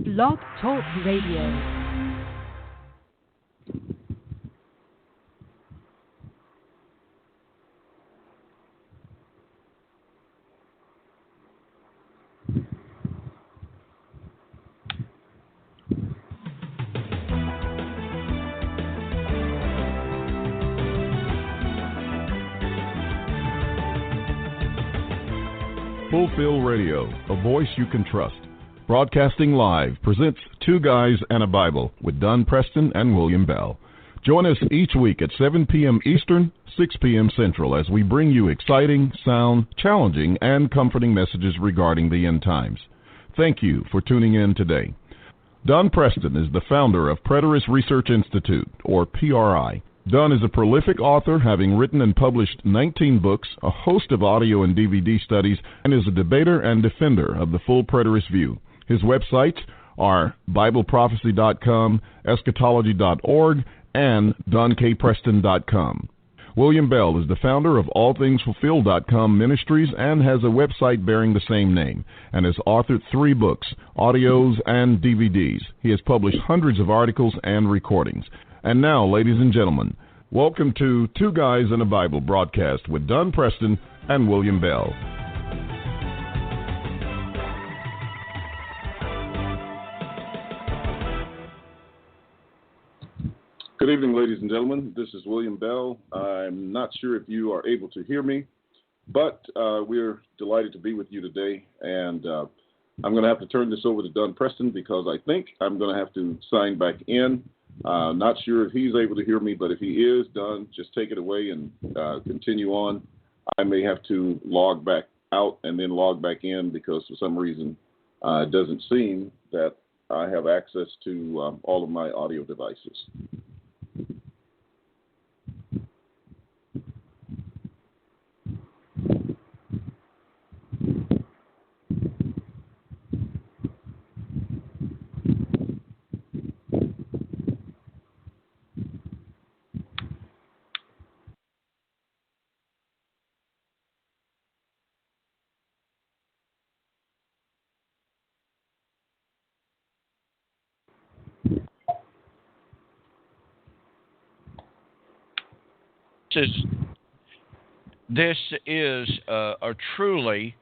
Blog Talk Radio. Fulfill Radio, a voice you can trust. Broadcasting live presents Two Guys and a Bible with Don Preston and William Bell. Join us each week at 7 p.m. Eastern, 6 p.m. Central as we bring you exciting, sound, challenging, and comforting messages regarding the end times. Thank you for tuning in today. Don Preston is the founder of Preterist Research Institute, or PRI. Don is a prolific author, having written and published 19 books, a host of audio and DVD studies, and is a debater and defender of the full preterist view. His websites are BibleProphecy.com, Eschatology.org, and DonKPreston.com. William Bell is the founder of AllThingsFulfilled.com Ministries and has a website bearing the same name, and has authored 3 books, audios, and DVDs. He has published hundreds of articles and recordings. And now, ladies and gentlemen, welcome to Two Guys and a Bible broadcast with Don Preston and William Bell. Good evening, ladies and gentlemen. This is William Bell. I'm not sure if you are able to hear me, but we're delighted to be with you today. And I'm going to have to turn this over to Don Preston because I think I'm going to have to sign back in. Not sure if he's able to hear me, but if he is, Don, just take it away and continue on. I may have to log back out and then log back in because for some reason it doesn't seem that I have access to all of my audio devices. This is a truly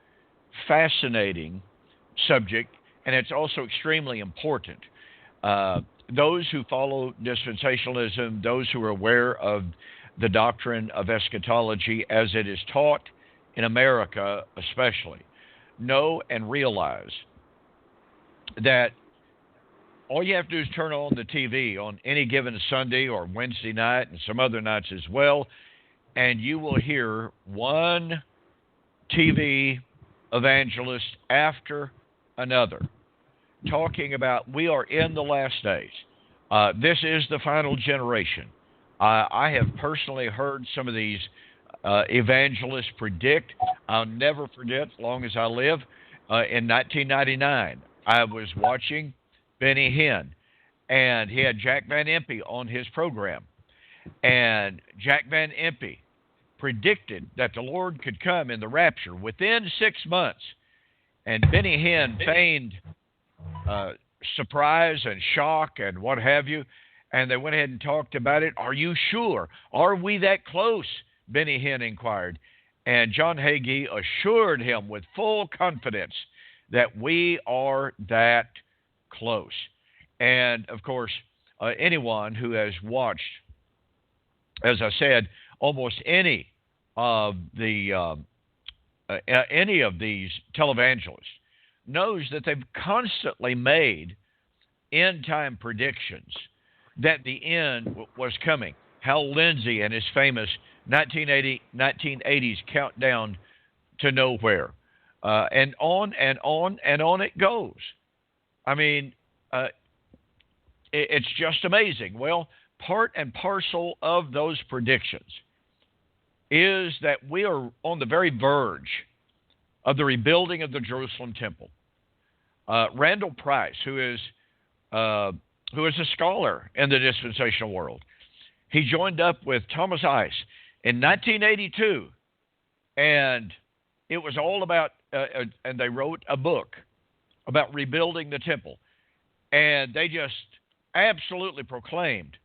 fascinating subject, and it's also extremely important. Those who follow dispensationalism, those who are aware of the doctrine of eschatology as it is taught in America especially, know and realize that all you have to do is turn on the TV on any given Sunday or Wednesday night and some other nights as well, and you will hear one TV evangelist after another talking about we are in the last days. This is the final generation. I have personally heard some of these evangelists predict. I'll never forget, as long as I live, in 1999, I was watching Benny Hinn, and he had Jack Van Impe on his program. And Jack Van Impe predicted that the Lord could come in the rapture within 6 months. And Benny Hinn feigned surprise and shock and what have you. And they went ahead and talked about it. Are you sure? Are we that close? Benny Hinn inquired. And John Hagee assured him with full confidence that we are that close. And, of course, anyone who has watched, as I said, almost any of these televangelists knows that they've constantly made end-time predictions that the end was coming. Hal Lindsey and his famous 1980s countdown to nowhere, and on and on and on it goes. I mean, it's just amazing. Well, part and parcel of those predictions is that we are on the very verge of the rebuilding of the Jerusalem Temple. Randall Price, who is a scholar in the dispensational world, he joined up with Thomas Ice in 1982, and it was all about, and they wrote a book about rebuilding the temple. And they just absolutely proclaimed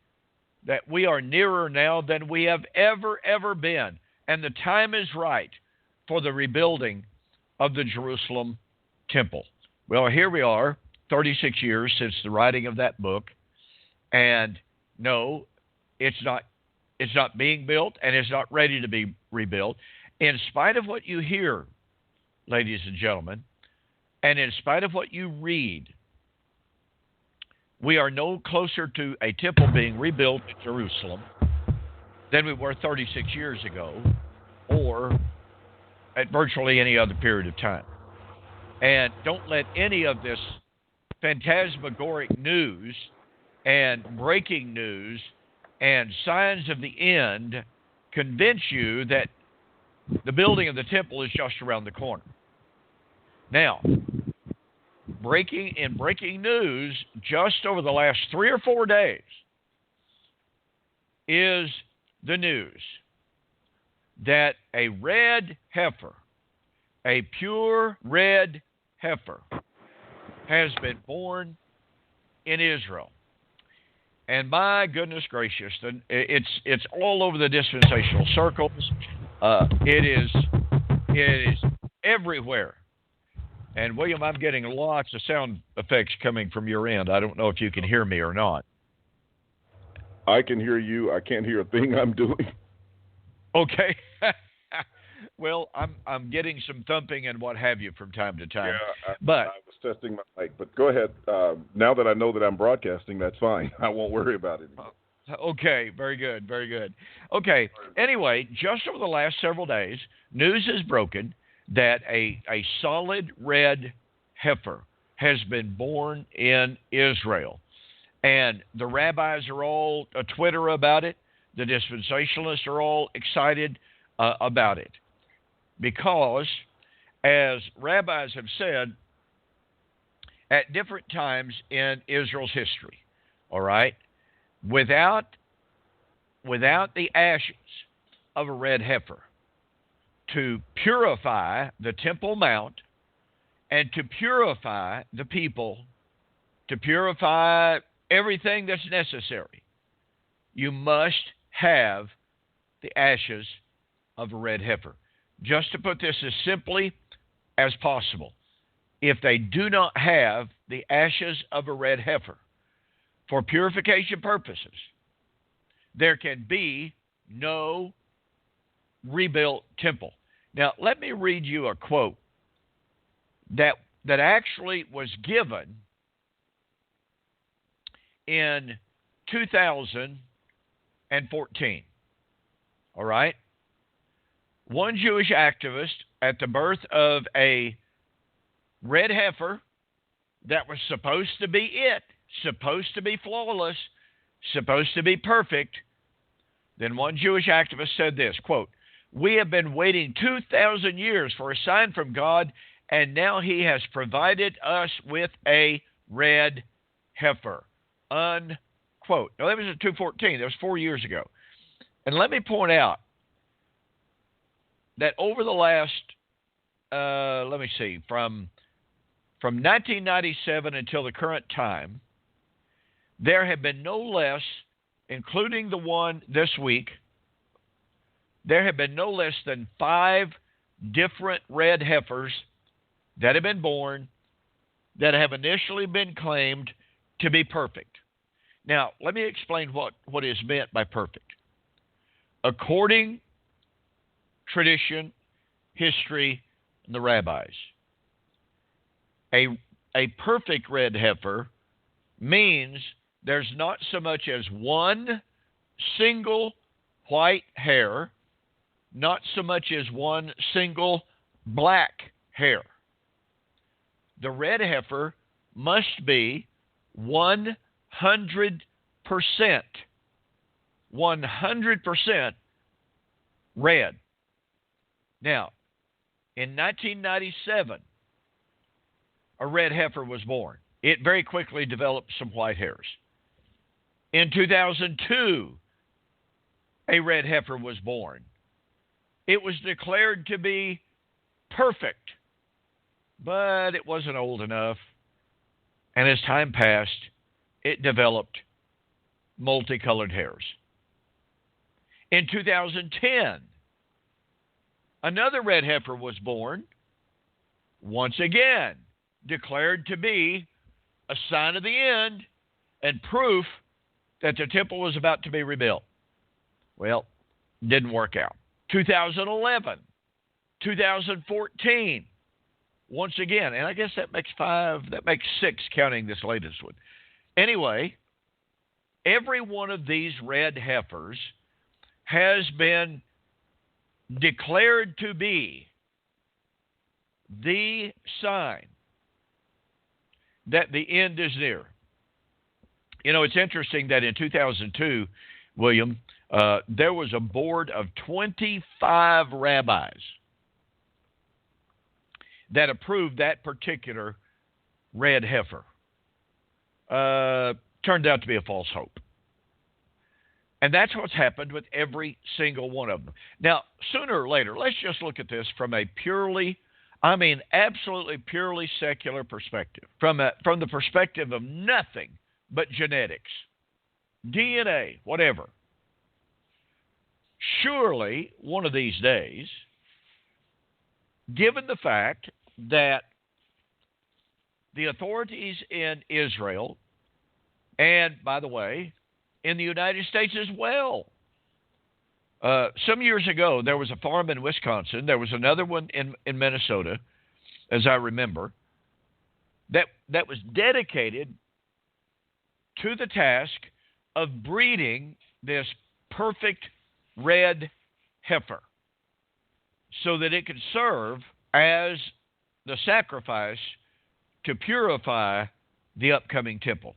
that we are nearer now than we have ever been. And the time is right for the rebuilding of the Jerusalem temple. Well, here we are, 36 years since the writing of that book. And no, it's not being built, and it's not ready to be rebuilt. In spite of what you hear, ladies and gentlemen, and in spite of what you read, we are no closer to a temple being rebuilt in Jerusalem than we were 36 years ago, or at virtually any other period of time. And don't let any of this phantasmagoric news and breaking news and signs of the end convince you that the building of the temple is just around the corner. Now, breaking news just over the last 3 or 4 days is the news that a red heifer, a pure red heifer, has been born in Israel. And my goodness gracious, it's all over the dispensational circles. It is everywhere. And William, I'm getting lots of sound effects coming from your end. I don't know if you can hear me or not. I can hear you. I can't hear a thing I'm doing. Okay. Well, I'm getting some thumping and what have you from time to time. Yeah, but I was testing my mic. But go ahead. Now that I know that I'm broadcasting, that's fine. I won't worry about it anymore. Okay, very good, very good. Okay, anyway, just over the last several days, news has broken that a solid red heifer has been born in Israel. And the rabbis are all Twitter about it. The dispensationalists are all excited about it. Because, as rabbis have said, at different times in Israel's history, all right, without the ashes of a red heifer to purify the Temple Mount and to purify the people, to purify everything that's necessary, you must have the ashes of a red heifer. Just to put this as simply as possible, if they do not have the ashes of a red heifer for purification purposes, there can be no rebuilt temple. Now, let me read you a quote that actually was given in 2014. All right? One Jewish activist at the birth of a red heifer that was supposed to be it, supposed to be flawless, supposed to be perfect. Then one Jewish activist said this, quote, "We have been waiting 2,000 years for a sign from God, and now he has provided us with a red heifer," unquote. Now, that was in 2014. That was 4 years ago. And let me point out that over the last, from 1997 until the current time, there have been no less, including the one this week, there have been no less than 5 different red heifers that have been born that have initially been claimed to be perfect. Now, let me explain what is meant by perfect. According tradition, history, and the rabbis, a perfect red heifer means there's not so much as one single white hair, not so much as one single black hair. The red heifer must be 100% red. Now, in 1997, a red heifer was born. It very quickly developed some white hairs. In 2002, a red heifer was born. It was declared to be perfect, but it wasn't old enough. And as time passed, it developed multicolored hairs. In 2010, another red heifer was born, once again declared to be a sign of the end and proof that the temple was about to be rebuilt. Well, didn't work out. 2011, 2014, once again, and I guess that makes six counting this latest one. Anyway, every one of these red heifers has been declared to be the sign that the end is near. You know, it's interesting that in 2002, William, there was a board of 25 rabbis that approved that particular red heifer. Turned out to be a false hope. And that's what's happened with every single one of them. Now, sooner or later, let's just look at this from a absolutely purely secular perspective. From the perspective of nothing but genetics, DNA, whatever. Surely, one of these days, given the fact that the authorities in Israel, and by the way, in the United States as well. Some years ago, there was a farm in Wisconsin. There was another one in Minnesota, as I remember, that was dedicated to the task of breeding this perfect red heifer so that it could serve as the sacrifice to purify the upcoming temple.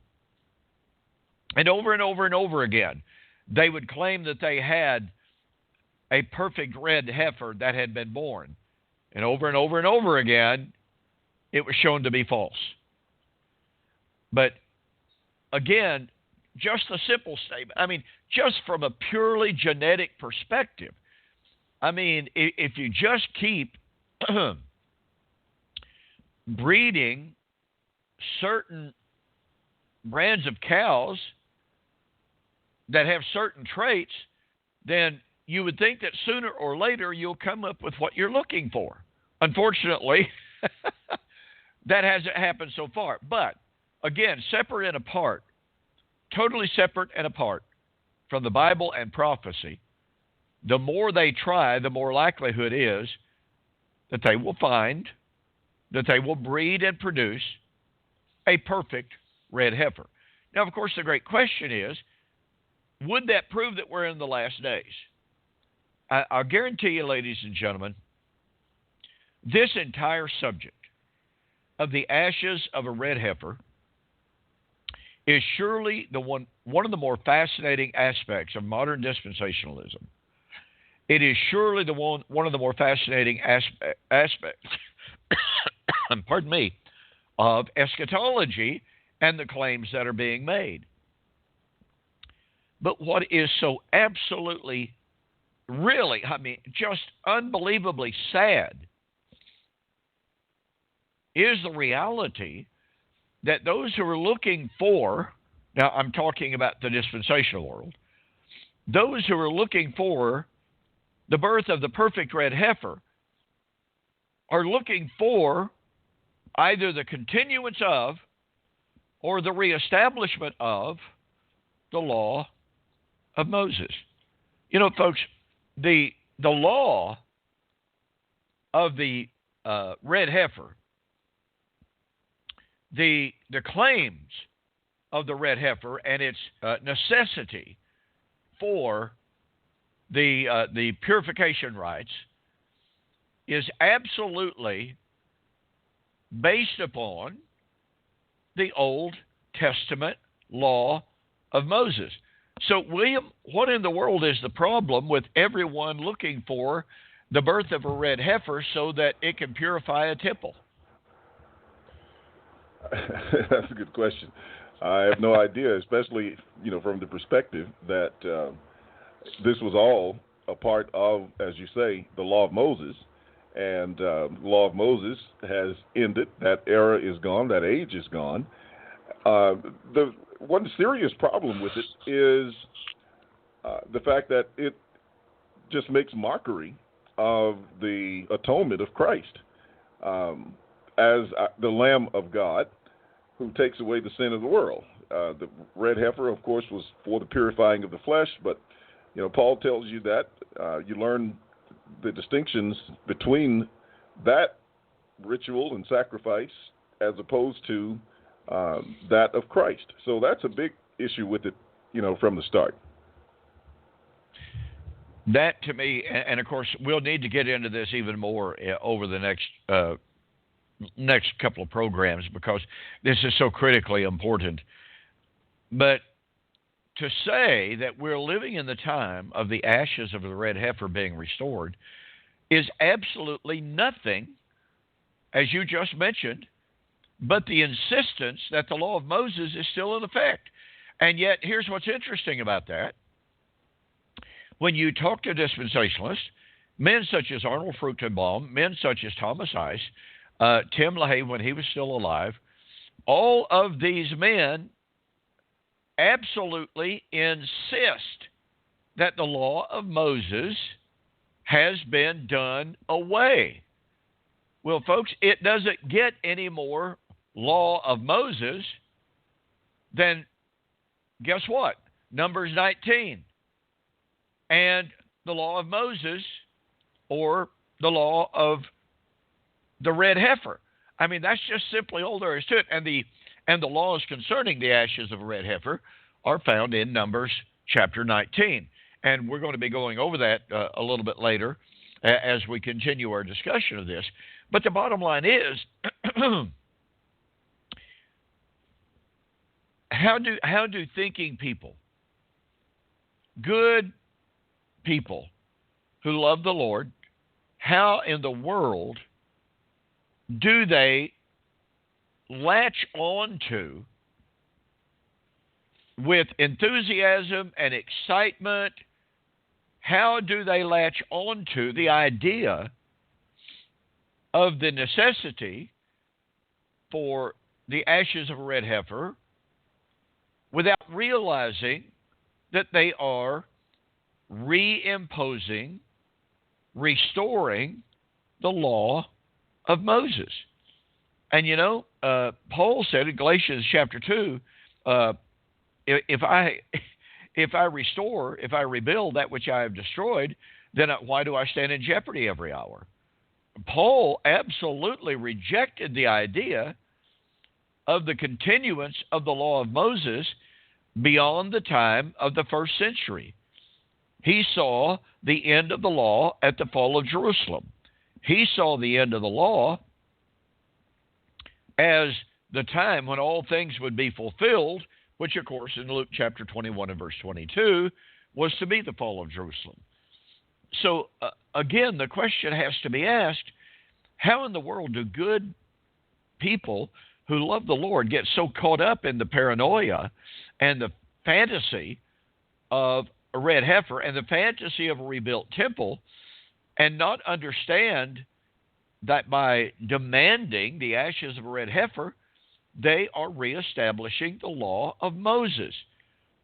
And over and over and over again, they would claim that they had a perfect red heifer that had been born. And over and over again, it was shown to be false. But again, just a simple statement. Just from a purely genetic perspective, if you just keep breeding certain brands of cows that have certain traits, then you would think that sooner or later you'll come up with what you're looking for. Unfortunately, that hasn't happened so far. But again, separate and apart, totally separate and apart from the Bible and prophecy, the more they try, the more likelihood is that they will find, that they will breed and produce a perfect red heifer. Now, of course, the great question is, would that prove that we're in the last days? I'll guarantee you, ladies and gentlemen, this entire subject of the ashes of a red heifer is surely one of the more fascinating aspects of modern dispensationalism. It is surely one of the more fascinating aspects pardon me, of eschatology and the claims that are being made. But what is so absolutely, really, just unbelievably sad is the reality that those who are looking for, now I'm talking about the dispensational world, those who are looking for the birth of the perfect red heifer are looking for either the continuance of or the reestablishment of the law of Moses. You know, folks, the law of the red heifer, the claims of the red heifer and its necessity for the purification rites is absolutely based upon the Old Testament law of Moses. So, William, what in the world is the problem with everyone looking for the birth of a red heifer so that it can purify a temple? That's a good question. I have no idea, especially, from the perspective that this was all a part of, as you say, the law of Moses. And the law of Moses has ended. That era is gone. That age is gone. The one serious problem with it is the fact that it just makes mockery of the atonement of Christ as the Lamb of God who takes away the sin of the world. The red heifer, of course, was for the purifying of the flesh, but Paul tells you that you learn the distinctions between that ritual and sacrifice as opposed to that of Christ. So that's a big issue with it, from the start. That to me, and of course, we'll need to get into this even more over the next couple of programs because this is so critically important. But to say that we're living in the time of the ashes of the red heifer being restored is absolutely nothing, as you just mentioned, but the insistence that the law of Moses is still in effect. And yet, here's what's interesting about that. When you talk to dispensationalists, men such as Arnold Fruchtenbaum, men such as Thomas Ice, Tim LaHaye when he was still alive, all of these men absolutely insist that the law of Moses has been done away. Well, folks, it doesn't get any more law of Moses than, guess what? Numbers 19. And the law of Moses or the law of the red heifer. I mean, that's just simply all there is to it. And the laws concerning the ashes of a red heifer are found in Numbers chapter 19. And we're going to be going over that a little bit later as we continue our discussion of this. But the bottom line is, how do thinking people, good people who love the Lord, how in the world do they latch on to, with enthusiasm and excitement, how do they latch on to the idea of the necessity for the ashes of a red heifer without realizing that they are reimposing, restoring the law of Moses? And Paul said in Galatians chapter 2, if I restore, if I rebuild that which I have destroyed, then why do I stand in jeopardy every hour? Paul absolutely rejected the idea of the continuance of the law of Moses beyond the time of the first century. He saw the end of the law at the fall of Jerusalem. He saw the end of the law as the time when all things would be fulfilled, which, of course, in Luke chapter 21 and verse 22, was to be the fall of Jerusalem. So, again, the question has to be asked, how in the world do good people who love the Lord get so caught up in the paranoia and the fantasy of a red heifer and the fantasy of a rebuilt temple and not understand that by demanding the ashes of a red heifer, they are reestablishing the law of Moses,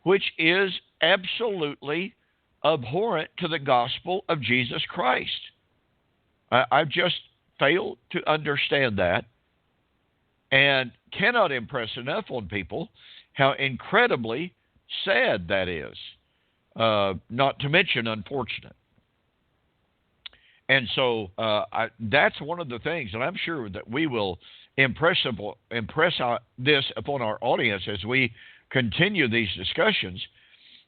which is absolutely abhorrent to the gospel of Jesus Christ. I've just failed to understand that and cannot impress enough on people how incredibly sad that is, not to mention unfortunate. And so that's one of the things, and I'm sure that we will impress this upon our audience as we continue these discussions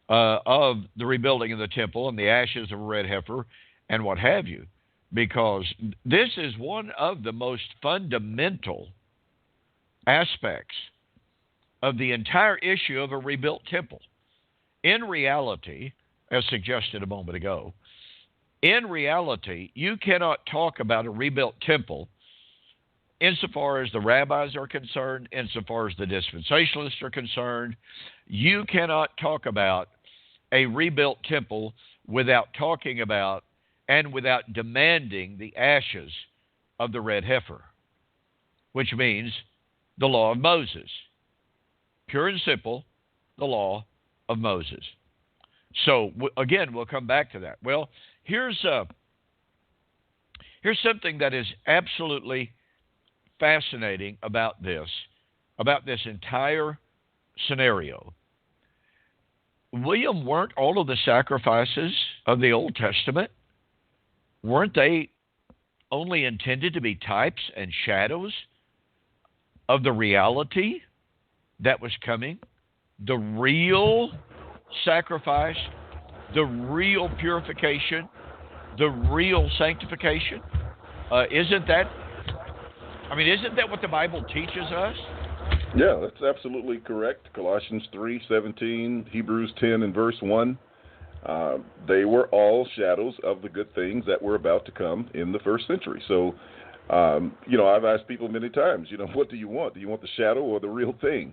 of the rebuilding of the temple and the ashes of a red heifer and what have you, because this is one of the most fundamental aspects of the entire issue of a rebuilt temple. In reality, as suggested a moment ago, in reality, you cannot talk about a rebuilt temple insofar as the rabbis are concerned, insofar as the dispensationalists are concerned. You cannot talk about a rebuilt temple without talking about and without demanding the ashes of the red heifer, which means the law of Moses. pure and simple, the law of Moses. So, again, we'll come back to that. Well, here's something that is absolutely fascinating about this entire scenario. William, weren't all of the sacrifices of the Old Testament, weren't they only intended to be types and shadows of the reality that was coming? The real sacrifice, the real purification, the real sanctification? Isn't that what the Bible teaches us? Yeah, that's absolutely correct. Colossians 3:17, Hebrews 10 and verse 1. They were all shadows of the good things that were about to come in the first century. So, I've asked people many times, what do you want? Do you want the shadow or the real thing?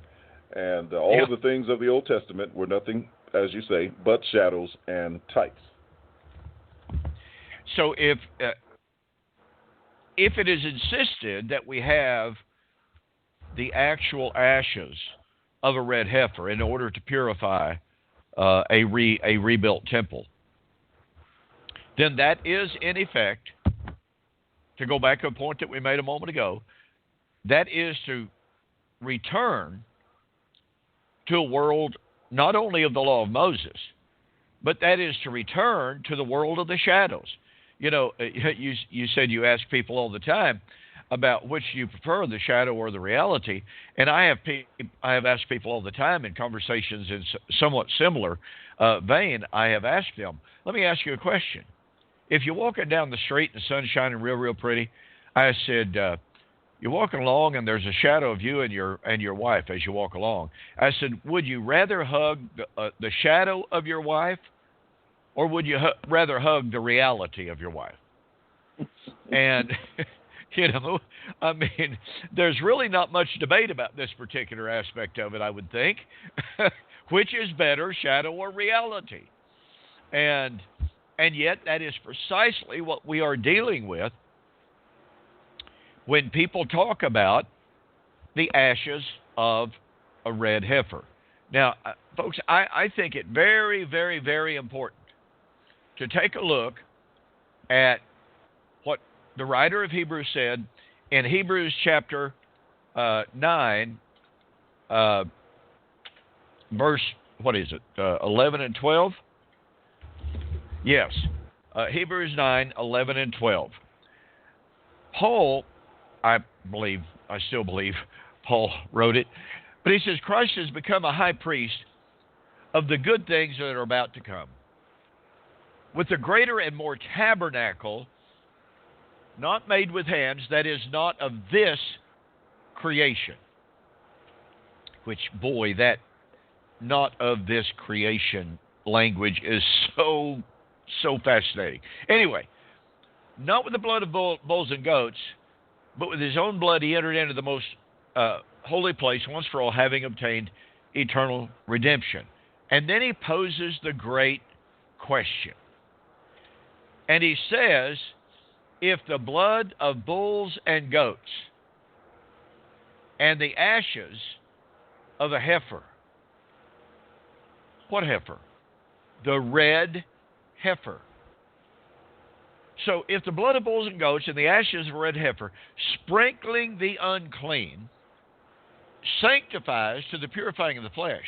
And all of the things of the Old Testament were nothing, as you say, but shadows and types. So if it is insisted that we have the actual ashes of a red heifer in order to purify a rebuilt temple, then that is, in effect, to go back to a point that we made a moment ago, that is to return to a world not only of the law of Moses, but that is to return to the world of the shadows. You said you ask people all the time about which you prefer, the shadow or the reality, and I have asked people all the time in conversations in somewhat similar vein. I have asked them, let me ask you a question. If you're walking down the street and the sun's shining real pretty, I said, you're walking along and there's a shadow of you and your wife as you walk along. I said, would you rather hug the shadow of your wife, or would you rather hug the reality of your wife? And, there's really not much debate about this particular aspect of it, I would think. Which is better, shadow or reality? And yet that is precisely what we are dealing with when people talk about the ashes of a red heifer. Now, folks, I think it very, very, very important to take a look at what the writer of Hebrews said in Hebrews chapter 9, verse, 11 and 12? Yes, Hebrews 9, 11 and 12. Paul, I still believe Paul wrote it, but he says, Christ has become a high priest of the good things that are about to come, with the greater and more tabernacle, not made with hands, that is not of this creation. Which, boy, that not of this creation language is so fascinating. Anyway, not with the blood of bulls and goats, but with his own blood he entered into the most holy place once for all, having obtained eternal redemption. And then he poses the great question. And he says, if the blood of bulls and goats and the ashes of a heifer, what heifer? The red heifer. So if the blood of bulls and goats and the ashes of a red heifer, sprinkling the unclean, sanctifies to the purifying of the flesh,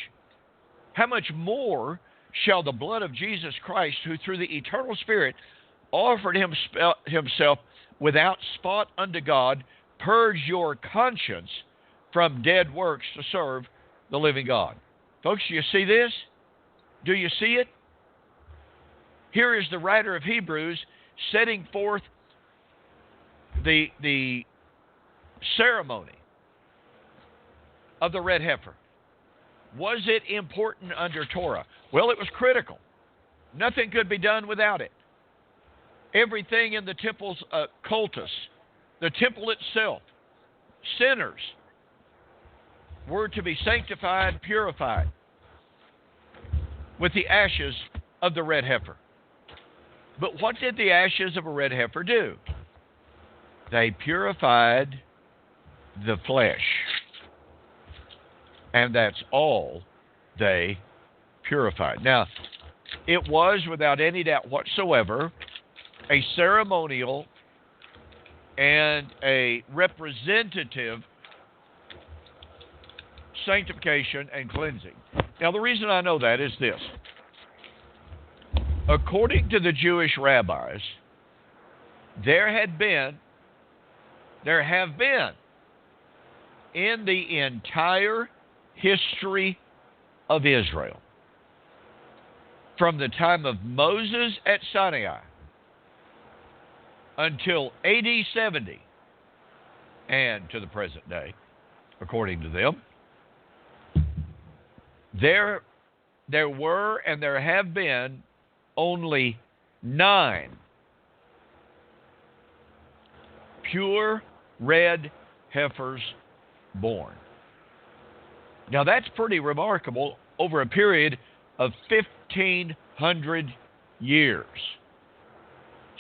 how much more shall the blood of Jesus Christ, who through the eternal Spirit offered himself without spot unto God, purge your conscience from dead works to serve the living God? Folks, do you see this? Do you see it? Here is the writer of Hebrews setting forth the ceremony of the red heifer. Was it important under Torah? Well, it was critical. Nothing could be done without it. Everything in the temple's cultus, the temple itself, sinners were to be sanctified, purified with the ashes of the red heifer. But what did the ashes of a red heifer do? They purified the flesh. and that's all they purified. Now, it was without any doubt whatsoever a ceremonial and a representative sanctification and cleansing. Now, the reason I know that is this. According to the Jewish rabbis, there have been in the entire history of Israel, from the time of Moses at Sinai until AD 70 and to the present day, according to them, there were and there have been only 9 pure red heifers born. Now that's pretty remarkable over a period of 1,500 years.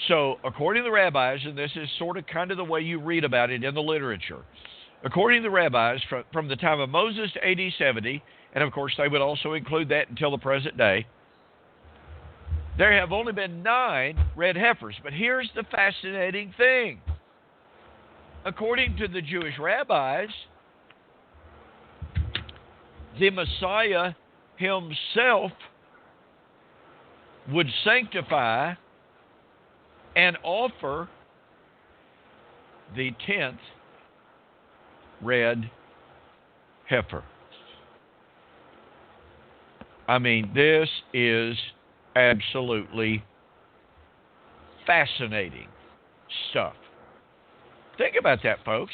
So according to the rabbis, and this is sort of kind of the way you read about it in the literature, according to the rabbis, from the time of Moses to AD 70, and of course they would also include that until the present day, there have only been 9 red heifers. But here's the fascinating thing. According to the Jewish rabbis, the Messiah himself would sanctify and offer the 10th red heifer. I mean, this is absolutely fascinating stuff. Think about that, folks.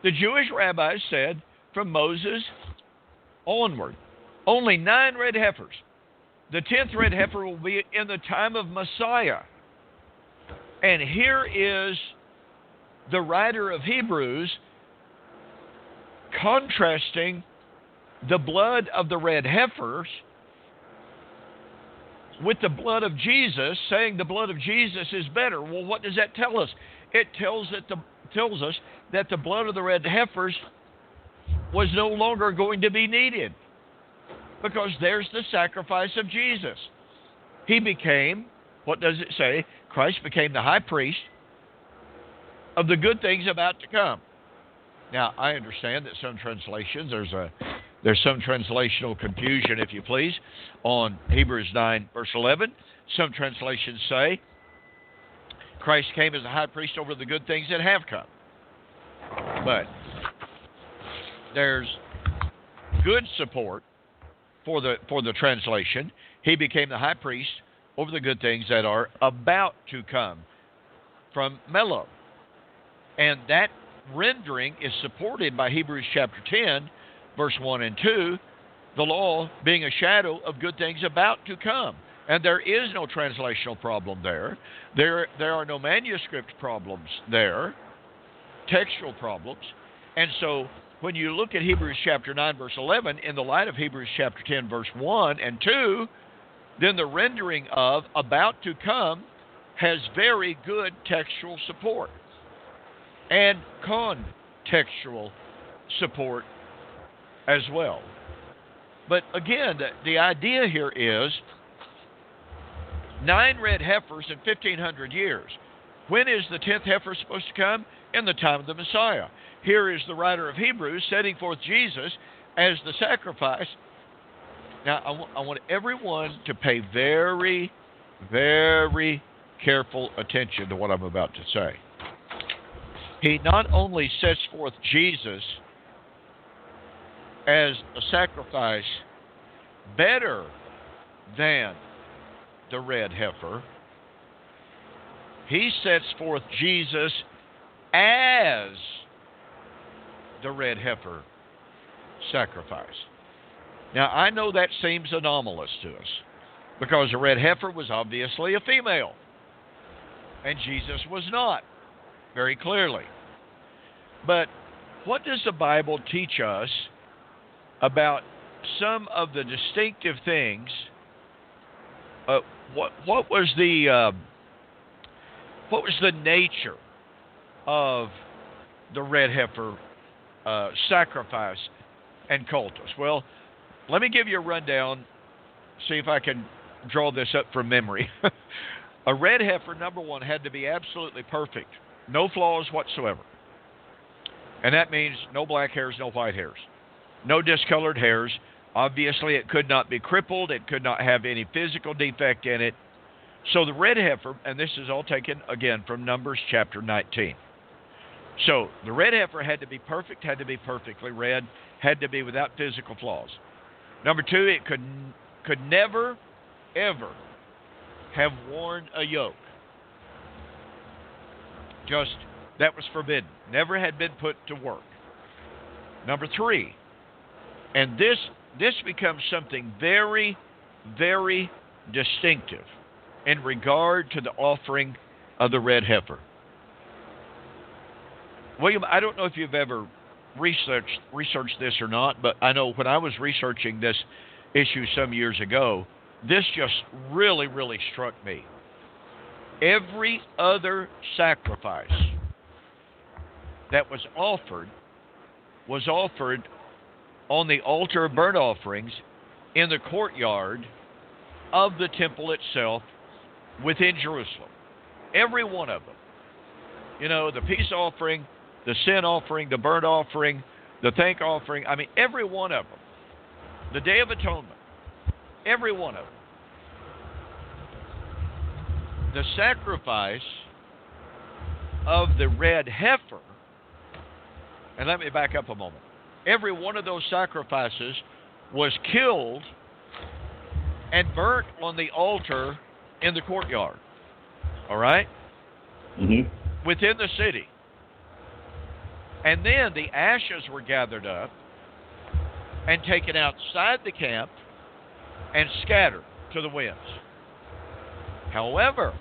The Jewish rabbis said from Moses onward, only 9 red heifers. The 10th red heifer will be in the time of Messiah. And here is the writer of Hebrews contrasting the blood of the red heifers with the blood of Jesus, saying the blood of Jesus is better. Well, what does that tell us? It tells us that the blood of the red heifers was no longer going to be needed, because there's the sacrifice of Jesus. He became, what does it say? Christ became the high priest of the good things about to come. Now, I understand that some translations, there's some translational confusion, if you please, on Hebrews 9, verse 11. Some translations say Christ came as a high priest over the good things that have come. But there's good support for the translation. He became the high priest over the good things that are about to come, from Melo. And that rendering is supported by Hebrews chapter 10, verse 1 and 2, the law being a shadow of good things about to come. And there is no translational problem there. There are no manuscript problems there, textual problems. And so when you look at Hebrews chapter 9, verse 11, in the light of Hebrews chapter 10, verse 1 and 2, then the rendering of about to come has very good textual support and contextual support as well. But again, the idea here is 9 red heifers in 1,500 years. When is the 10th heifer supposed to come? In the time of the Messiah. Here is the writer of Hebrews setting forth Jesus as the sacrifice. Now, I want everyone to pay very, very careful attention to what I'm about to say. He not only sets forth Jesus as a sacrifice better than the red heifer, he sets forth Jesus as the red heifer sacrifice. Now, I know that seems anomalous to us, because the red heifer was obviously a female, and Jesus was not, very clearly. But what does the Bible teach us about some of the distinctive things? What was the nature of the red heifer sacrifice and cultus. Well, let me give you a rundown, see if I can draw this up from memory. A red heifer, number one, had to be absolutely perfect. No flaws whatsoever. And that means no black hairs, no white hairs. No discolored hairs. Obviously, it could not be crippled. It could not have any physical defect in it. So the red heifer, and this is all taken, again, from Numbers chapter 19. So the red heifer had to be perfect, had to be perfectly red, had to be without physical flaws. Number two, it could never, ever have worn a yoke. Just, that was forbidden. Never had been put to work. Number three, and this becomes something very, very distinctive in regard to the offering of the red heifer. William, I don't know if you've ever researched this or not, but I know when I was researching this issue some years ago, this just really, really struck me. Every other sacrifice that was offered on the altar of burnt offerings in the courtyard of the temple itself within Jerusalem. Every one of them. You know, the peace offering, the sin offering, the burnt offering, the thank offering, I mean, every one of them. The Day of Atonement, every one of them. The sacrifice of the red heifer, and let me back up a moment. Every one of those sacrifices was killed and burnt on the altar in the courtyard. All right? Mm-hmm. Within the city. And then the ashes were gathered up and taken outside the camp and scattered to the winds. However,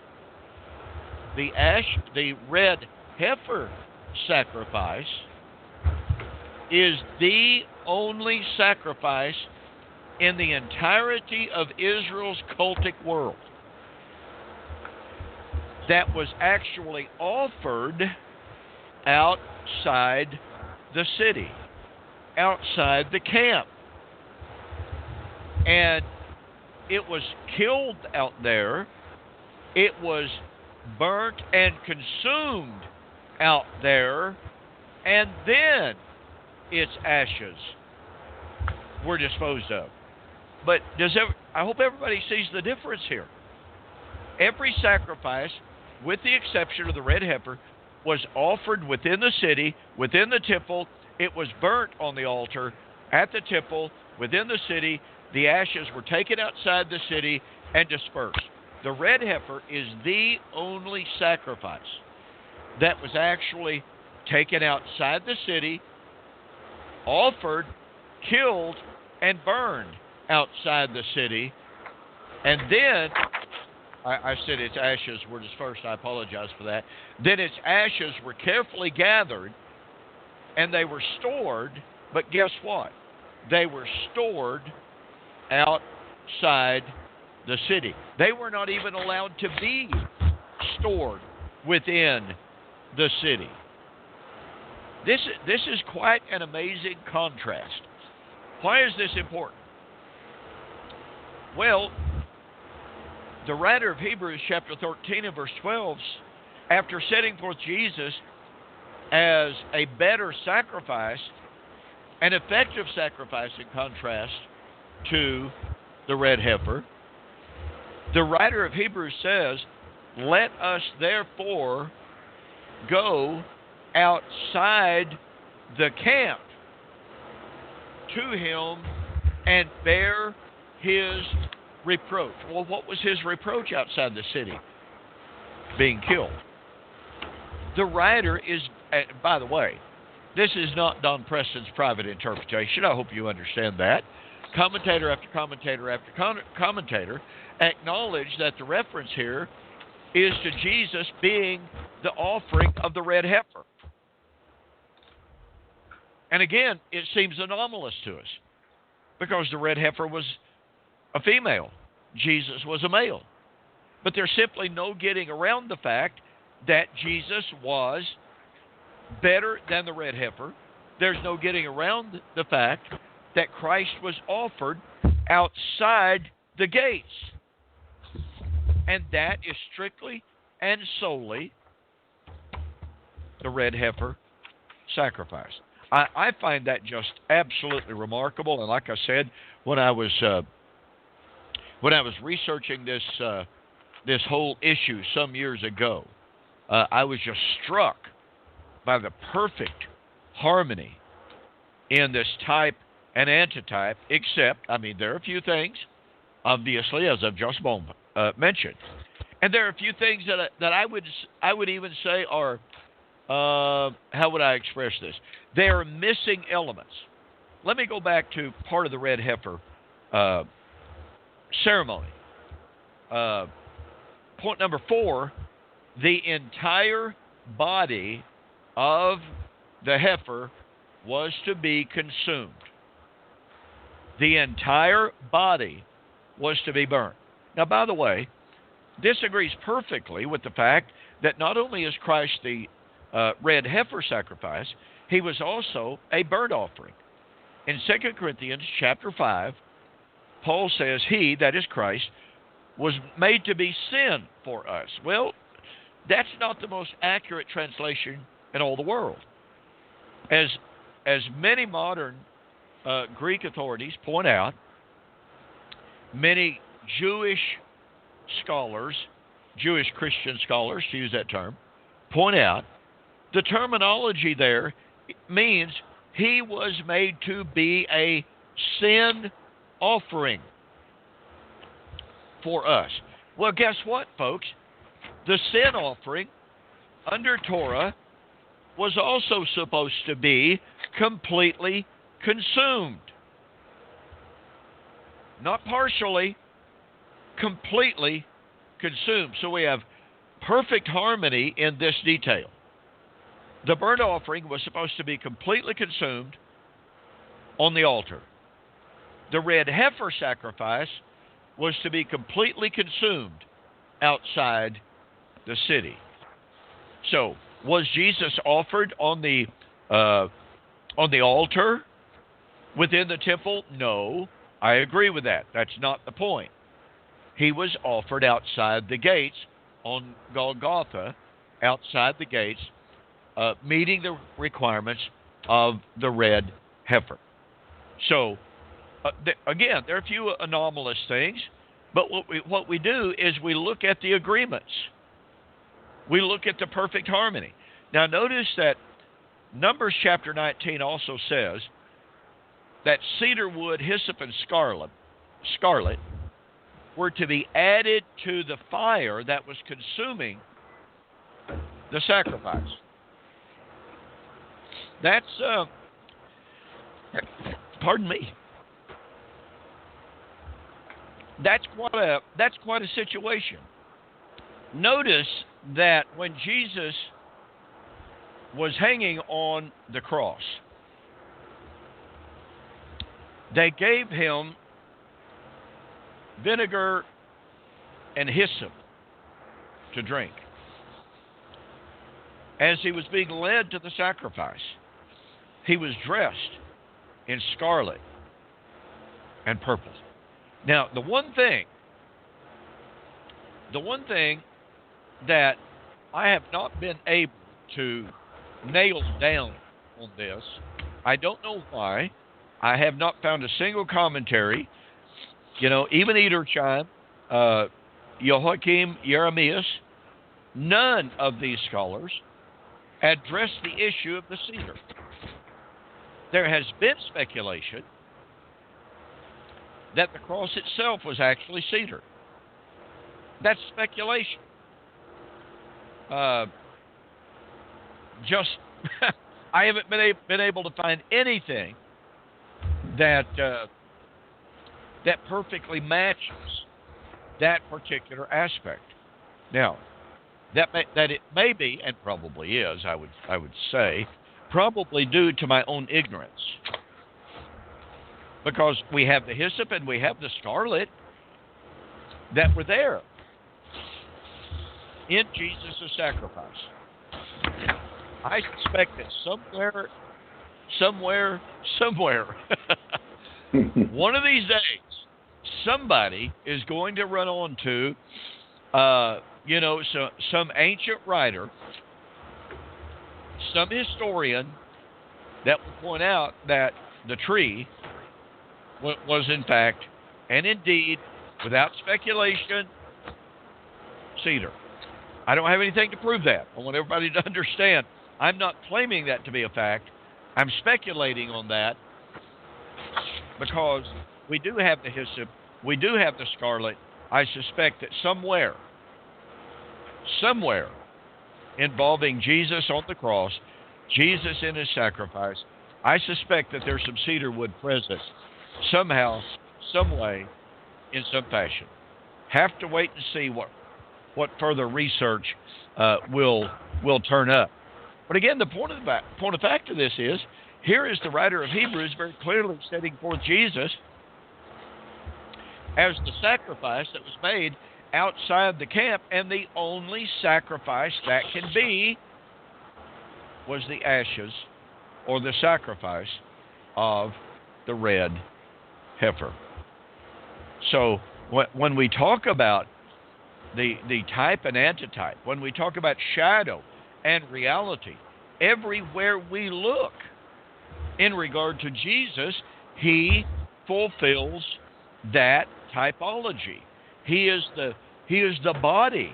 the red heifer sacrifice is the only sacrifice in the entirety of Israel's cultic world that was actually offered outside the city, outside the camp. And it was killed out there. It was burnt and consumed out there. And then its ashes were disposed of. But I hope everybody sees the difference here. Every sacrifice, with the exception of the red heifer, was offered within the city, within the temple. It was burnt on the altar at the temple, within the city. The ashes were taken outside the city and dispersed. The red heifer is the only sacrifice that was actually taken outside the city, offered, killed, and burned outside the city. And then, I said its ashes were dispersed. I apologize for that. Then its ashes were carefully gathered, and they were stored. But guess what? They were stored outside the city. They were not even allowed to be stored within the city. This is quite an amazing contrast. Why is this important? Well, the writer of Hebrews chapter 13 and verse 12, after setting forth Jesus as a better sacrifice, an effective sacrifice in contrast to the red heifer, the writer of Hebrews says, "Let us therefore go outside the camp to him and bear his reproach." Well, what was his reproach outside the city? Being killed. The writer is, by the way, this is not Don Preston's private interpretation. I hope you understand that. Commentator after commentator after commentator acknowledge that the reference here is to Jesus being the offering of the red heifer. And again, it seems anomalous to us because the red heifer was a female. Jesus was a male. But there's simply no getting around the fact that Jesus was better than the red heifer. There's no getting around the fact that Christ was offered outside the gates. And that is strictly and solely the red heifer sacrifice. I find that just absolutely remarkable. And like I said, when I was researching this whole issue some years ago, I was just struck by the perfect harmony in this type and antitype, except, there are a few things, obviously, as I've just mentioned. And there are a few things that I would even say are, how would I express this? They are missing elements. Let me go back to part of the red heifer ceremony. Point number 4, the entire body of the heifer was to be consumed. The entire body was to be burned. Now, by the way, this agrees perfectly with the fact that not only is Christ the red heifer sacrifice, he was also a burnt offering. In 2 Corinthians chapter 5, Paul says he, that is Christ, was made to be sin for us. Well, that's not the most accurate translation in all the world. As many modern Greek authorities point out, many Jewish scholars, Jewish Christian scholars, to use that term, point out, the terminology there means he was made to be a sin offering for us. Well, guess what, folks? The sin offering under Torah was also supposed to be completely consumed. Not partially, completely consumed. So we have perfect harmony in this detail. The burnt offering was supposed to be completely consumed on the altar. The red heifer sacrifice was to be completely consumed outside the city. So, was Jesus offered on the altar within the temple? No, I agree with that. That's not the point. He was offered outside the gates on Golgotha, outside the gates, meeting the requirements of the red heifer. So, again, there are a few anomalous things, but what we do is we look at the agreements. We look at the perfect harmony. Now, notice that Numbers chapter 19 also says that cedar wood, hyssop, and scarlet were to be added to the fire that was consuming the sacrifice. That's, pardon me. That's quite a situation. Notice that when Jesus was hanging on the cross, they gave him vinegar and hyssop to drink as he was being led to the sacrifice. He was dressed in scarlet and purple. Now, the one thing that I have not been able to nail down on this, I don't know why. I have not found a single commentary. Even Edersheim, Joachim Jeremias, none of these scholars address the issue of the cedar. There has been speculation that the cross itself was actually cedar. That's speculation. I haven't been able to find anything that perfectly matches that particular aspect. Now, that it may be, and probably is, I would say, probably due to my own ignorance, because we have the hyssop and we have the scarlet that were there in Jesus' sacrifice. I suspect that somewhere, One of these days, somebody is going to run on to, some ancient writer, some historian that will point out that the tree was in fact, and indeed, without speculation, cedar. I don't have anything to prove that. I want everybody to understand. I'm not claiming that to be a fact. I'm speculating on that because we do have the hyssop, we do have the scarlet. I suspect that somewhere involving Jesus on the cross, Jesus in his sacrifice, I suspect that there's some cedar wood present somehow, some way, in some fashion. Have to wait and see what further research will turn up. But again, the point of fact of this is, here is the writer of Hebrews very clearly setting forth Jesus as the sacrifice that was made outside the camp, and the only sacrifice that can be was the ashes or the sacrifice of the red heifer. So when we talk about the type and antitype, when we talk about shadow and reality, everywhere we look in regard to Jesus, he fulfills that typology. He is the body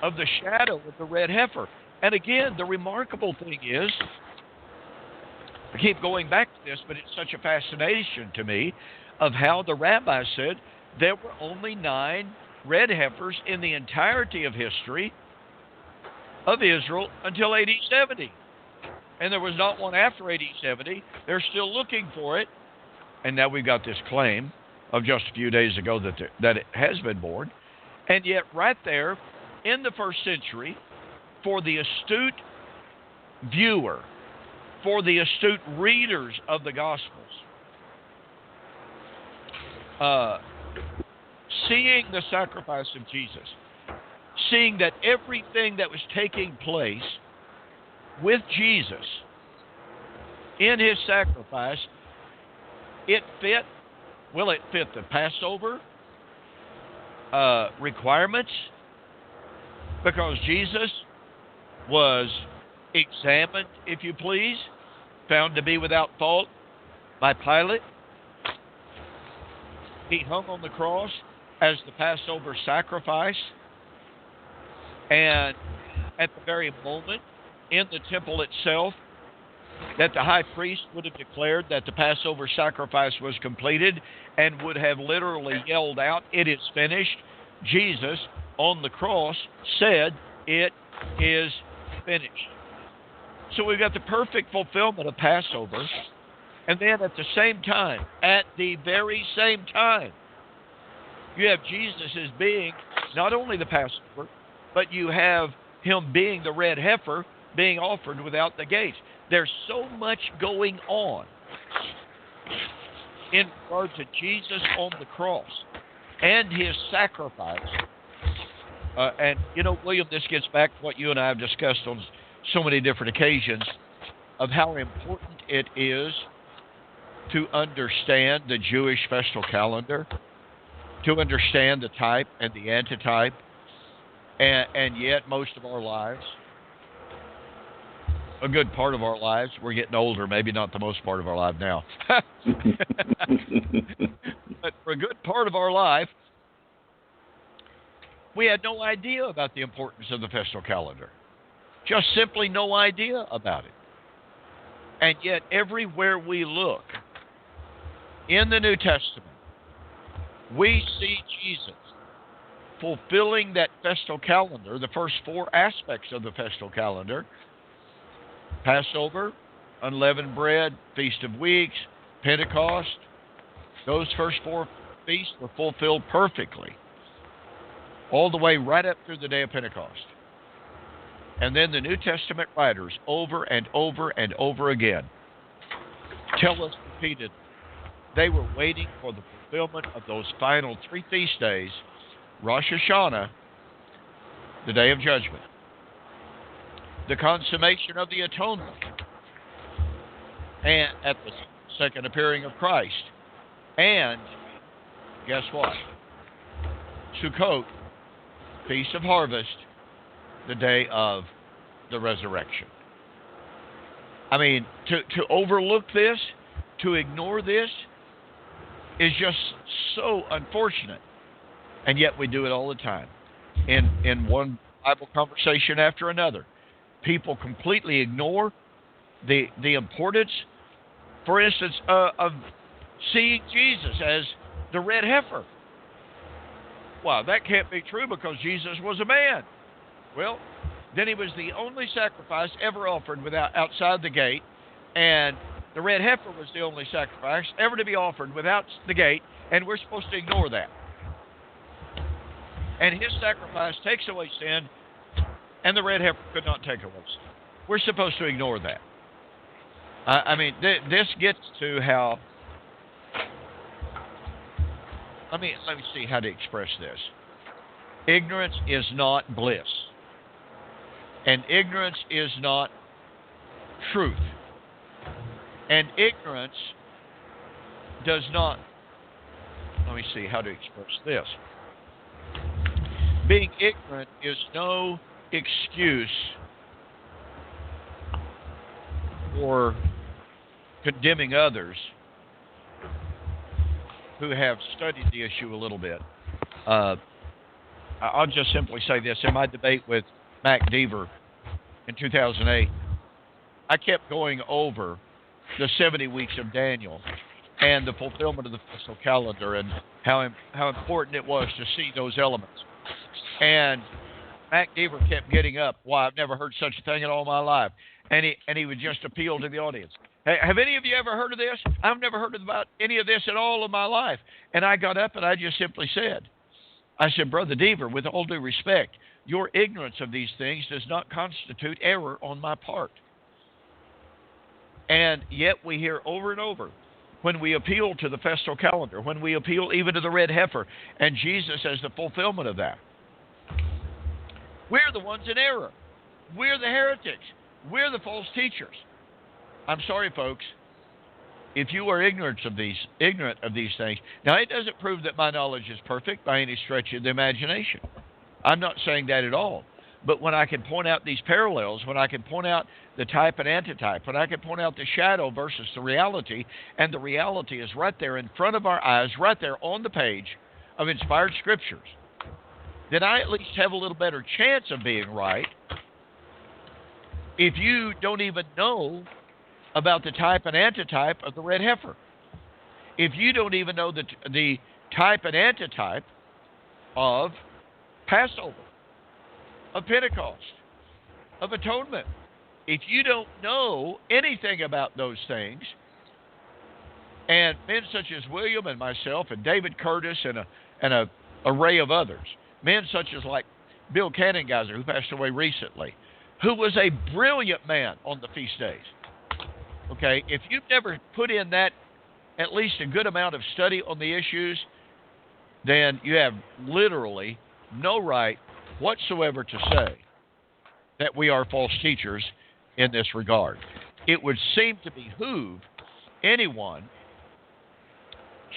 of the shadow of the red heifer. And again, the remarkable thing is, I keep going back to this, but it's such a fascination to me of how the rabbi said there were only 9 red heifers in the entirety of history of Israel until AD 70. And there was not one after AD 70. They're still looking for it. And now we've got this claim of just a few days ago that it has been born. And yet right there in the first century, for the astute viewer, for the astute readers of the Gospels, seeing the sacrifice of Jesus, seeing that everything that was taking place with Jesus in his sacrifice, it fit the Passover requirements, because Jesus was examined, if you please, found to be without fault by Pilate. He hung on the cross as the Passover sacrifice, and at the very moment in the temple itself that the high priest would have declared that the Passover sacrifice was completed and would have literally yelled out, "It is finished," Jesus on the cross said, "It is finished." So we've got the perfect fulfillment of Passover, and then at the very same time, you have Jesus as being not only the Passover, but you have him being the red heifer being offered without the gates. There's so much going on in regard to Jesus on the cross and his sacrifice. And, William, this gets back to what you and I have discussed on so many different occasions of how important it is to understand the Jewish festal calendar, to understand the type and the antitype, and yet most of our lives, a good part of our lives, we're getting older, maybe not the most part of our life now, but for a good part of our life, we had no idea about the importance of the festal calendar. Just simply no idea about it. And yet everywhere we look in the New Testament, we see Jesus fulfilling that festal calendar, the first 4 aspects of the festal calendar: Passover, unleavened bread, Feast of Weeks, Pentecost. Those first 4 feasts were fulfilled perfectly, all the way right up through the day of Pentecost. And then the New Testament writers, over and over and over again, tell us repeatedly they were waiting for the fulfillment of those final 3 feast days: Rosh Hashanah, the Day of Judgment, the consummation of the atonement, and at the second appearing of Christ. And guess what? Sukkot, Feast of Harvest, the day of the resurrection. I mean, to overlook this, to ignore this, is just so unfortunate. And yet we do it all the time. In one Bible conversation after another, people completely ignore the importance, for instance, of seeing Jesus as the red heifer. Wow, that can't be true because Jesus was a man. Well, then he was the only sacrifice ever offered outside the gate, and the red heifer was the only sacrifice ever to be offered without the gate, and we're supposed to ignore that. And his sacrifice takes away sin, and the red heifer could not take away sin. We're supposed to ignore that. I mean, this gets to how... Let me see how to express this. Ignorance is not bliss. And ignorance is not truth. And ignorance does not... Let me see how to express this. Being ignorant is no excuse for condemning others who have studied the issue a little bit. I'll just simply say this. In my debate with Mac Deaver in 2008, I kept going over the 70 weeks of Daniel and the fulfillment of the fiscal calendar and how important it was to see those elements. And Mac Deaver kept getting up. Why, I've never heard such a thing in all my life. And he would just appeal to the audience. Hey, have any of you ever heard of this? I've never heard about any of this at all in my life. And I got up and I just simply said, Brother Deaver, with all due respect, your ignorance of these things does not constitute error on my part. And yet we hear over and over, when we appeal to the festal calendar, when we appeal even to the red heifer, and Jesus as the fulfillment of that, we're the ones in error. We're the heretics. We're the false teachers. I'm sorry, folks. If you are ignorant of these things, now it doesn't prove that my knowledge is perfect by any stretch of the imagination. I'm not saying that at all. But when I can point out these parallels, when I can point out the type and antitype, when I can point out the shadow versus the reality, and the reality is right there in front of our eyes, right there on the page of inspired scriptures, then I at least have a little better chance of being right. If you don't even know about the type and antitype of the red heifer, if you don't even know the type and antitype of Passover, of Pentecost, of atonement, if you don't know anything about those things, and men such as William and myself and David Curtis and a array of others, men such as like Bill Cannengeiser, who passed away recently, who was a brilliant man on the feast days. Okay, if you've never put in that at least a good amount of study on the issues, then you have literally no right whatsoever to say that we are false teachers in this regard. It would seem to behoove anyone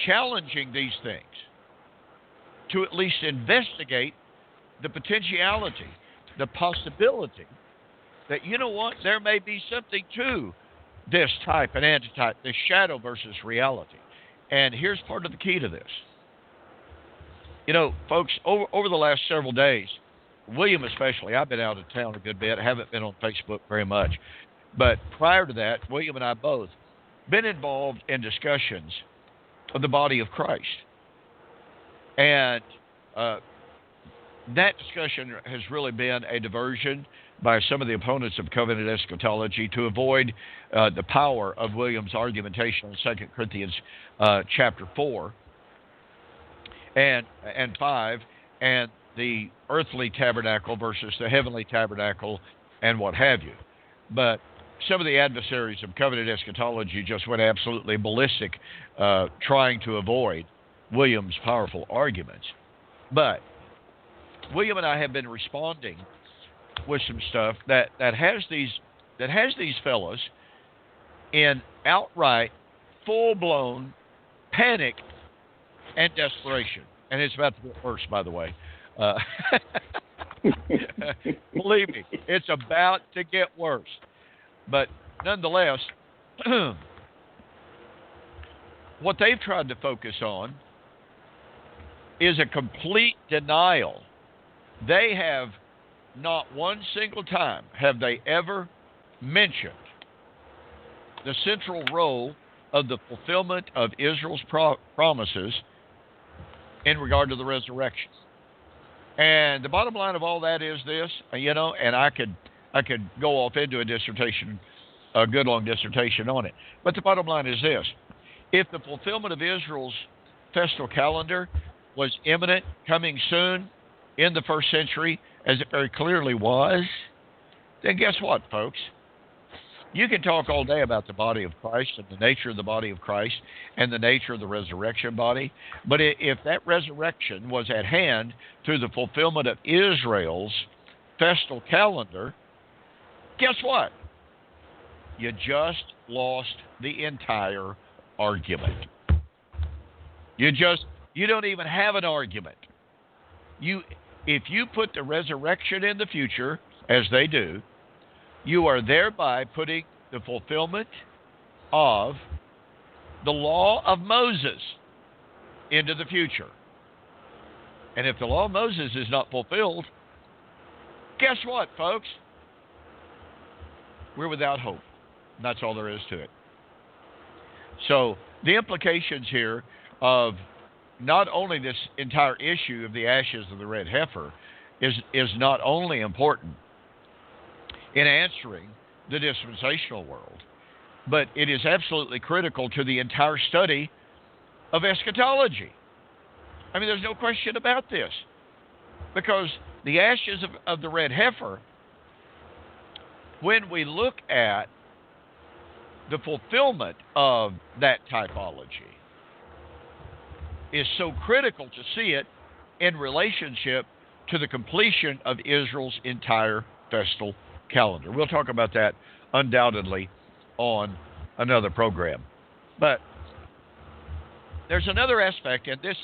challenging these things to at least investigate the potentiality, the possibility that, you know what, there may be something to this type and antitype, this shadow versus reality. And here's part of the key to this. You know, folks, over the last several days, William especially, I've been out of town a good bit, haven't been on Facebook very much. But prior to that, William and I both been involved in discussions of the body of Christ. And that discussion has really been a diversion by some of the opponents of covenant eschatology to avoid the power of William's argumentation in 2 Corinthians chapter 4 and 5, and the earthly tabernacle versus the heavenly tabernacle and what have you. But some of the adversaries of covenant eschatology just went absolutely ballistic trying to avoid William's powerful arguments. But William and I have been responding with some stuff that has these fellows in outright full-blown panic and desperation. And it's about to get worse, by the way. Believe me, it's about to get worse. But nonetheless, what they've tried to focus on is a complete denial. They have not one single time have they ever mentioned the central role of the fulfillment of Israel's promises in regard to the resurrection. And the bottom line of all that is this, and I could go off into a dissertation, a good long dissertation on it. But the bottom line is this: if the fulfillment of Israel's festal calendar was imminent, coming soon in the first century, as it very clearly was, then guess what, folks? You can talk all day about the body of Christ and the nature of the body of Christ and the nature of the resurrection body, but if that resurrection was at hand through the fulfillment of Israel's festal calendar, guess what? You just lost the entire argument. You don't even have an argument. If you put the resurrection in the future, as they do, you are thereby putting the fulfillment of the law of Moses into the future. And if the law of Moses is not fulfilled, guess what, folks? We're without hope. And that's all there is to it. So the implications here of not only this entire issue of the ashes of the red heifer is not only important in answering the dispensational world, but it is absolutely critical to the entire study of eschatology. I mean, there's no question about this, because the ashes of the red heifer, when we look at the fulfillment of that typology, is so critical to see it in relationship to the completion of Israel's entire festal calendar. We'll talk about that undoubtedly on another program. But there's another aspect, and this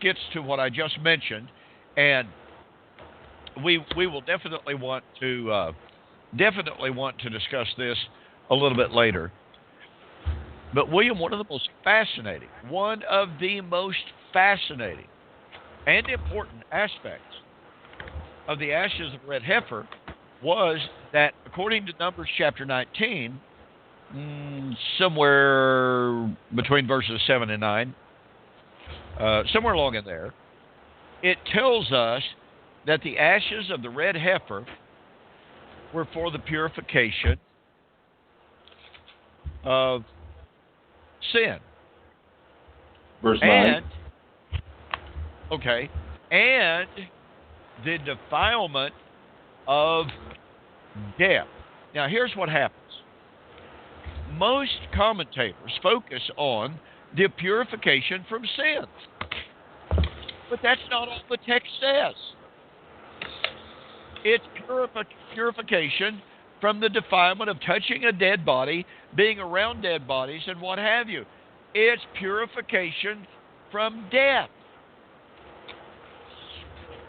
gets to what I just mentioned, and we will definitely want to discuss this a little bit later. But William, one of the most fascinating and important aspects of the ashes of red heifer was that, according to Numbers chapter 19, somewhere between verses 7 and 9, somewhere along in there, it tells us that the ashes of the red heifer were for the purification of sin. Verse 9. And the defilement of death. Now, here's what happens. Most commentators focus on the purification from sins. But that's not all the text says. It's purification from the defilement of touching a dead body, being around dead bodies, and what have you. It's purification from death.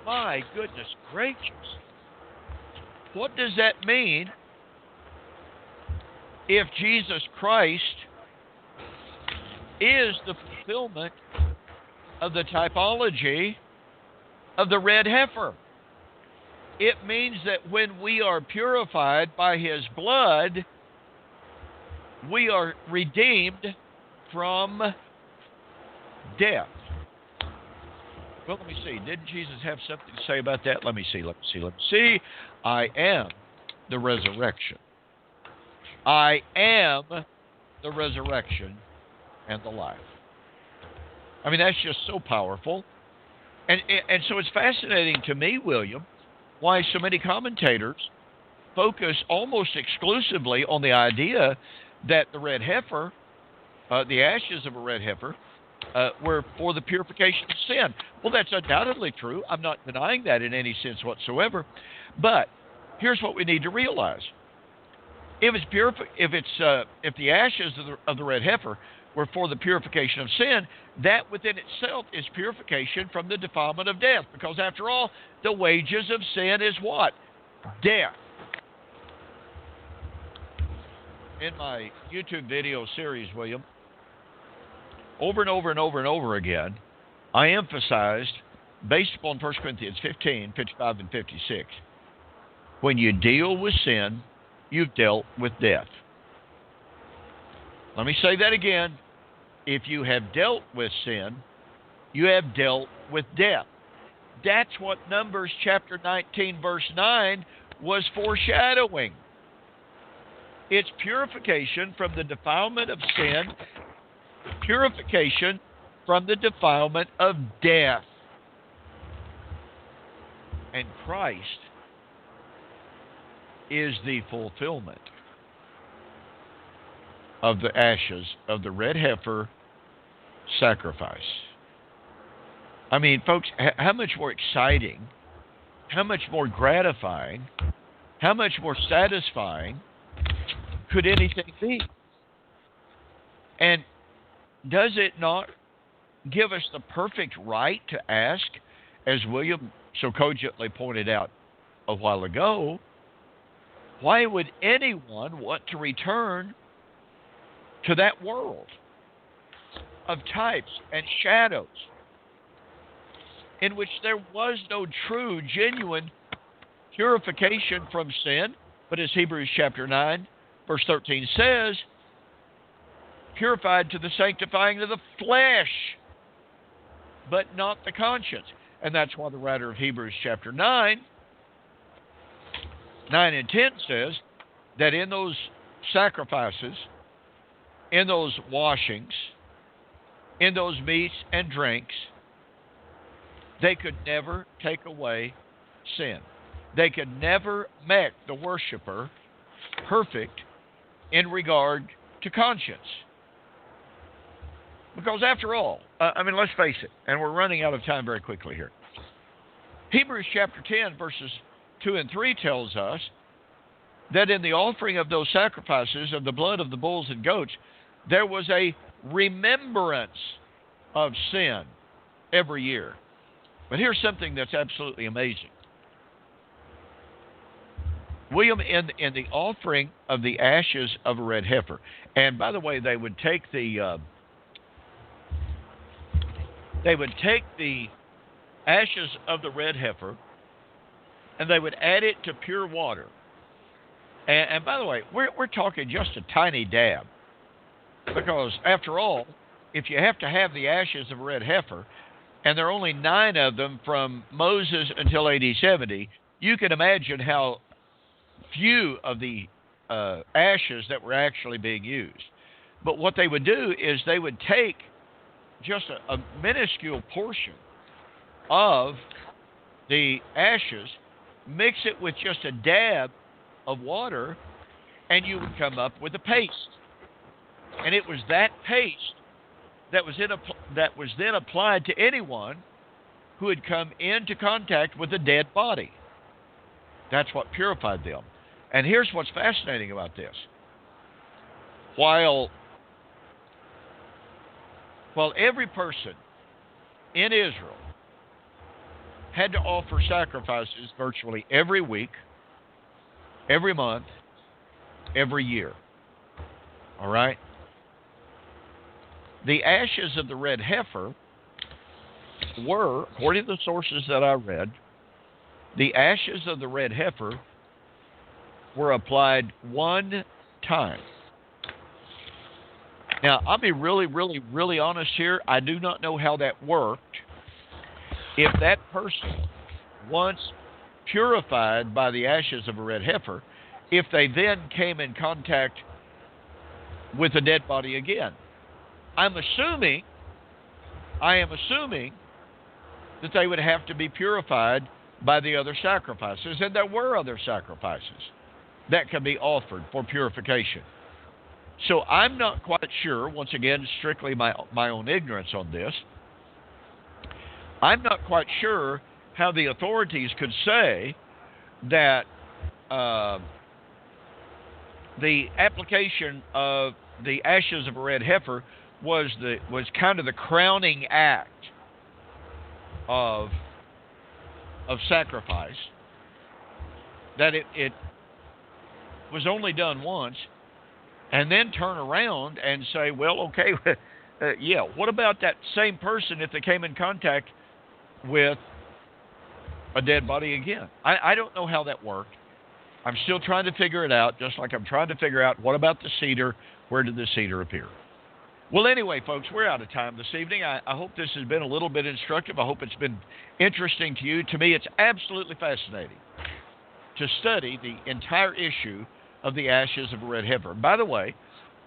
My goodness gracious. What does that mean if Jesus Christ is the fulfillment of the typology of the red heifer? It means that when we are purified by His blood, we are redeemed from death. Well, let me see. Didn't Jesus have something to say about that? Let me see. I am the resurrection. I am the resurrection and the life. I mean, that's just so powerful. And so it's fascinating to me, William, why so many commentators focus almost exclusively on the idea that the red heifer, the ashes of a red heifer, were for the purification of sin. Well, that's undoubtedly true. I'm not denying that in any sense whatsoever. But here's what we need to realize: if the ashes of the red heifer were for the purification of sin, that within itself is purification from the defilement of death. Because after all, the wages of sin is what? Death. In my YouTube video series, William, over and over and over and over again, I emphasized, based upon 1 Corinthians 15, 55, and 56, when you deal with sin, you've dealt with death. Let me say that again. If you have dealt with sin, you have dealt with death. That's what Numbers chapter 19, verse 9 was foreshadowing. It's purification from the defilement of sin, purification from the defilement of death. And Christ is the fulfillment of the ashes of the red heifer sacrifice. I mean, folks, how much more exciting, how much more gratifying, how much more satisfying could anything be? And does it not give us the perfect right to ask, as William so cogently pointed out a while ago, why would anyone want to return to that world of types and shadows in which there was no true, genuine purification from sin, but as Hebrews chapter 9, verse 13 says, purified to the sanctifying of the flesh, but not the conscience. And that's why the writer of Hebrews chapter 9 and 10 says that in those sacrifices, in those washings, in those meats and drinks, they could never take away sin. They could never make the worshiper perfect in regard to conscience. Because after all, let's face it, and we're running out of time very quickly here. Hebrews chapter 10, verses 2 and 3 tells us that in the offering of those sacrifices of the blood of the bulls and goats, there was a remembrance of sin every year. But here's something that's absolutely amazing. William, in the offering of the ashes of a red heifer, and by the way, they would take the ashes of the red heifer and they would add it to pure water. And by the way, we're talking just a tiny dab, because after all, if you have to have the ashes of a red heifer, and there are only 9 of them from Moses until AD 70, you can imagine how few of the ashes that were actually being used. But what they would do is they would take just a minuscule portion of the ashes, mix it with just a dab of water, and you would come up with a paste. And it was that paste that was then applied to anyone who had come into contact with a dead body. That's what purified them. And here's what's fascinating about this. While every person in Israel had to offer sacrifices virtually every week, every month, every year. All right? The ashes of the red heifer were, according to the sources that I read, the ashes of the red heifer were applied one time. Now, I'll be really, really, really honest here. I do not know how that worked. If that person, once purified by the ashes of a red heifer, if they then came in contact with a dead body again. I am assuming that they would have to be purified by the other sacrifices, and there were other sacrifices that could be offered for purification. So I'm not quite sure, once again, strictly my own ignorance on this, I'm not quite sure how the authorities could say that the application of the ashes of a red heifer was kind of the crowning act of sacrifice, that it was only done once, and then turn around and say, well, okay, yeah, what about that same person if they came in contact with a dead body again? I don't know how that worked. I'm still trying to figure it out, just like I'm trying to figure out what about the cedar, where did the cedar appear? Well, anyway, folks, we're out of time this evening. I hope this has been a little bit instructive. I hope it's been interesting to you. To me, it's absolutely fascinating to study the entire issue of the ashes of a red heifer. By the way,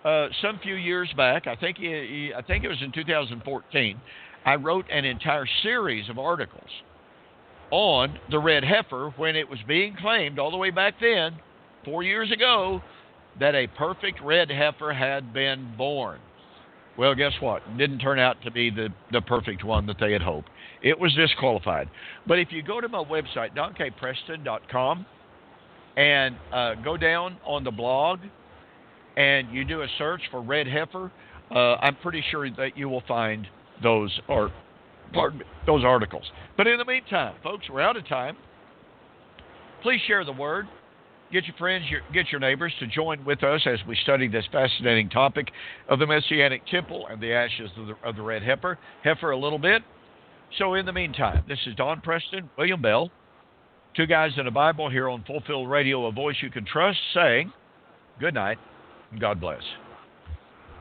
some few years back, I think it was in 2014, I wrote an entire series of articles on the red heifer when it was being claimed all the way back then, 4 years ago, that a perfect red heifer had been born. Well, guess what? It didn't turn out to be the perfect one that they had hoped. It was disqualified. But if you go to my website, donkpreston.com, and go down on the blog, and you do a search for red heifer, I'm pretty sure that you will find those articles. But in the meantime, folks, we're out of time. Please share the word. Get your friends, get your neighbors to join with us as we study this fascinating topic of the Messianic Temple and the ashes of the red heifer a little bit. So in the meantime, this is Don Preston, William Bell, Two Guys in a Bible here on Fulfilled Radio, a voice you can trust, saying good night and God bless.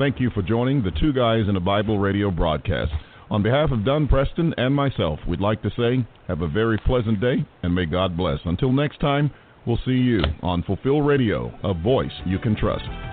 Thank you for joining the Two Guys in a Bible radio broadcast. On behalf of Don Preston and myself, we'd like to say have a very pleasant day and may God bless. Until next time, we'll see you on Fulfill Radio, a voice you can trust.